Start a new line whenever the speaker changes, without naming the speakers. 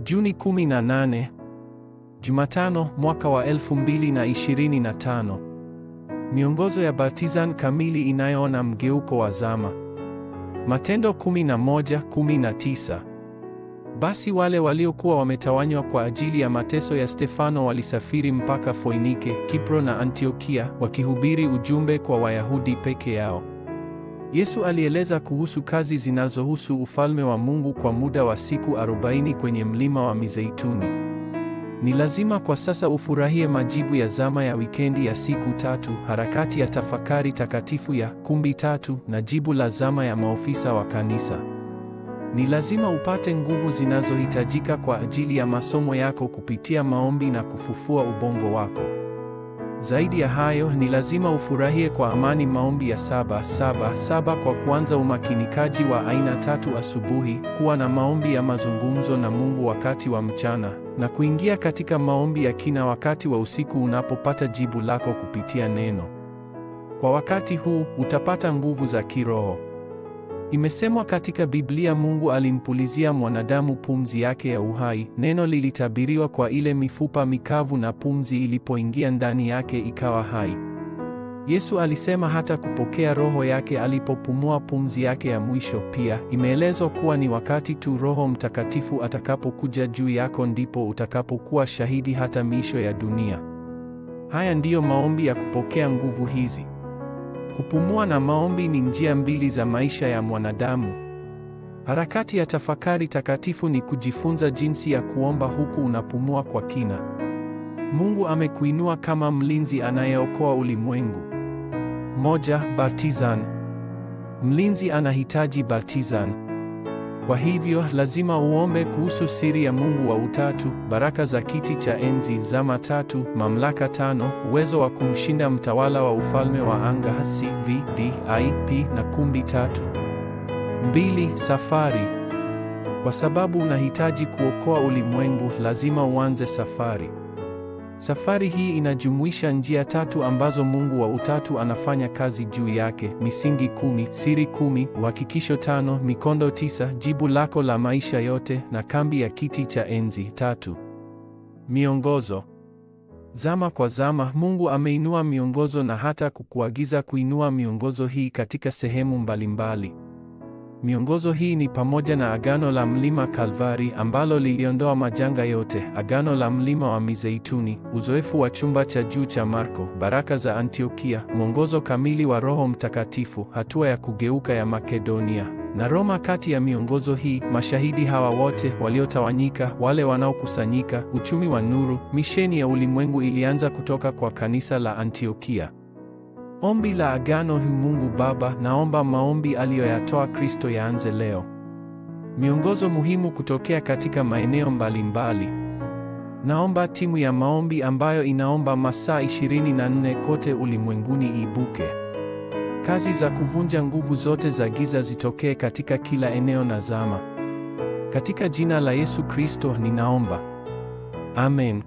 Juni 18, Jumatano, mwaka wa 2025. Miongozo ya Baptizan kamili inayoona mgeuko wa zama. Matendo 11:19. Basi wale waliokuwa wametawanywa kwa ajili ya mateso ya Stefano walisafiri mpaka Foinike, Kipro na Antiokia, wakihubiri ujumbe kwa Wayahudi peke yao. Yesu alieleza kuhusu kazi zinazohusu ufalme wa Mungu kwa muda wa siku 40 kwenye mlima wa Mizeituni. Ni lazima kwa sasa ufurahie majibu ya zama ya wikendi ya siku 3, harakati ya tafakari takatifu ya kumbi 3 na jibu la zama ya maofisa wa kanisa. Ni lazima upate nguvu zinazohitajika kwa ajili ya masomo yako kupitia maombi na kufufua ubongo wako. Zaidi ya hayo, ni lazima ufurahie kwa amani maombi ya 7-7-7 kwa kuanza umakinikaji wa aina 3 asubuhi, kuwa na maombi ya mazungumzo na Mungu wakati wa mchana, na kuingia katika maombi ya kina wakati wa usiku unapopata jibu lako kupitia neno. Kwa wakati huu, utapata nguvu za kiroho. Imesemwa katika Biblia, Mungu alimpulizia mwanadamu pumzi yake ya uhai. Neno lilitabiriwa kwa ile mifupa mikavu na pumzi ilipoingia ndani yake ikawa hai. Yesu alisema hata kupokea roho yake alipopumua pumzi yake ya mwisho. Pia imeelezwa kuwa ni wakati tu Roho Mtakatifu atakapokuja juu yako ndipo utakapokuwa shahidi hata miisho ya dunia. Haya ndiyo maombi ya kupokea nguvu hizi. Kupumua na maombi ni njia mbili za maisha ya mwanadamu. Harakati ya tafakari takatifu ni kujifunza jinsi ya kuomba huku unapumua kwa kina. Mungu amekuinua kama mlinzi anayeokoa ulimwengu. Baptizan. Mlinzi anahitaji baptizan. Kwa hivyo, lazima uombe kuhusu siri ya Mungu wa Utatu, baraka za kiti cha enzi, zama 3, mamlaka 5, uwezo wa kumshinda mtawala wa ufalme wa anga CVDIP na kumbi 3. 2. Safari. Kwa sababu unahitaji kuokoa ulimwengu, lazima uanze safari. Safari hii inajumuisha njia 3 ambazo Mungu wa Utatu anafanya kazi juu yake: misingi 10, siri 10, uhakikisho 5, mikondo 9, jibu lako la maisha yote, na kambi ya kiti cha enzi 3. Miongozo. Zama kwa zama, Mungu ameinua miongozo na hata kukuagiza kuinua miongozo hii katika sehemu mbalimbali. Miongozo hii ni pamoja na Agano la Mlima Kalvari ambalo liliondoa majanga yote, Agano la Mlima wa Mizeituni, uzoefu wa chumba cha juu cha Marko, baraka za Antiokia, mwongozo kamili wa Roho Mtakatifu, hatua ya kugeuka ya Makedonia, na Roma. Kati ya miongozo hii, mashahidi hawa wote waliotawanyika, wale wanaokusanyika, uchumi wa nuru, misheni ya ulimwengu ilianza kutoka kwa kanisa la Antiokia. Ombi la agano hii: Mungu Baba, naomba maombi aliyoyatoa Kristo yaanze leo. Miongozo muhimu kutokea katika maeneo mbalimbali. Naomba timu ya maombi ambayo inaomba masaa 24 kote ulimwenguni ibuke. Kazi za kuvunja nguvu zote za giza zitokee katika kila eneo na zama. Katika jina la Yesu Kristo ninaomba. Amen.